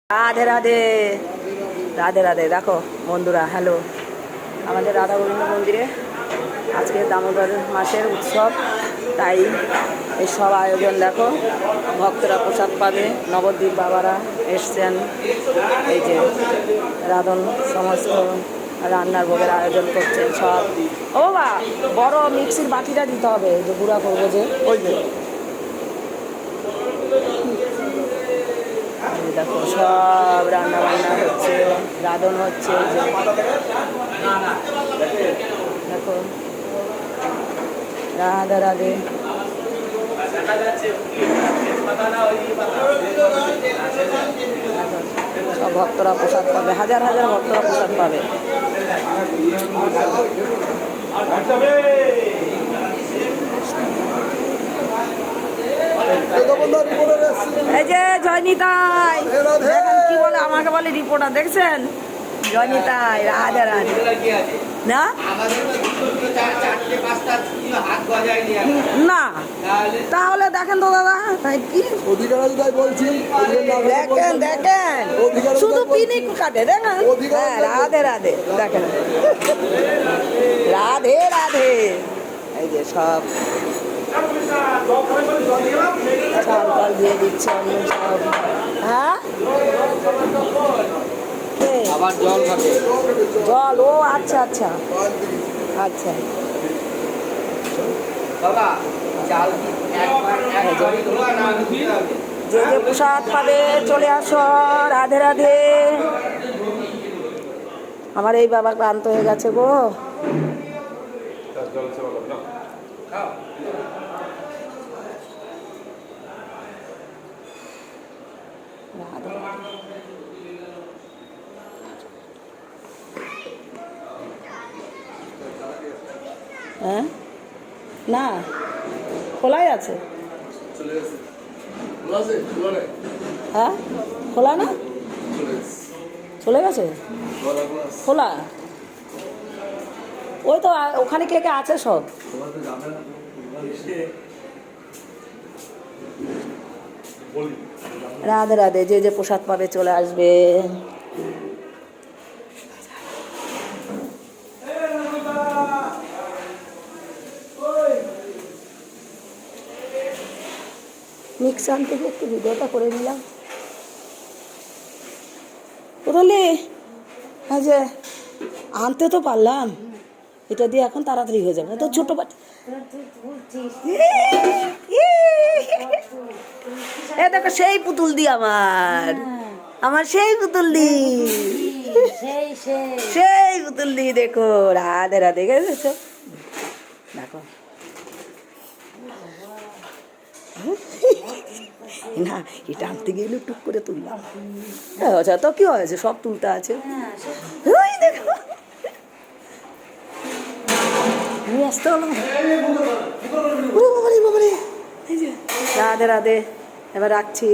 রাধে রাধে রাধে রাধে। দেখো বন্ধুরা, হ্যালো। আমাদের রাধা গোবিন্দ মন্দিরে আজকে দামোদর মাসের উৎসব, তাই এই সব আয়োজন। দেখো ভক্তরা প্রসাদ পাবে, নবদ্বীপ বাবারা এসছেন, এই যে রাধন সমস্ত রান্নার ভোগের আয়োজন করছেন সব। ও বাবা, বড় মিক্সির বাটিটা দিতে হবে, যে গুঁড়া করবো যে, ওই যে দেখো সব রান্না বান্না হচ্ছে, রাধন হচ্ছে। দেখো রাধা রাধে। সব ভক্তরা প্রসাদ পাবে, হাজার হাজার ভক্তরা প্রসাদ পাবে। এই যে জয়নিতাই, দেখেন কি বলে, আমাকে বলে রিপোর্টার, দেখছেন? জয়নিতাই, রাধা রাধে। না না, তাহলে দেখেন তো দাদা, কি দেখেন দেখেন, শুধু পিনিক কাটে, দেখেন। হ্যাঁ, রাধে রাধে, দেখেন রাধে রাধে। এই যে সব চাল টাল দিয়ে দিচ্ছে সব। হ্যাঁ, আবার জল খাবে, জল, ও আচ্ছা আচ্ছা আচ্ছা। যে যে প্রসাদ পাবে চলে আসো, রাধে রাধে। আমার এই বাবা ক্লান্ত হয়ে গেছে গো। হ্যাঁ, না খোলাই আছে। হ্যাঁ, খোলা না, চলে গেছে খোলা। ওই তো ওখানে কে কে আছে সব। রাধে রাধে। যে যে প্রসাদ পাবে চলে আসবে। মিক্সার থেকে একটু ভিডিওটা করে নিলাম। বুঝলি, হ্যাঁ, যে আনতে তো পারলাম, এটা দিয়ে এখন তাড়াতাড়ি হয়ে যাবে। তো ছোট বাটি, এ দেখো সেই পুতুল দি, আমার সেই পুতুল দি, সেই পুতুল দি। দেখো রাধে রাধে, গেছো দেখো না, এটা আনতে গেলে টুক করে তুললাম। আচ্ছা, তো কি হয়েছে, সব তুলতে আছে। দেখো নিয়ে আসতে হলো। রাধে রাধে, এবার রাখছি।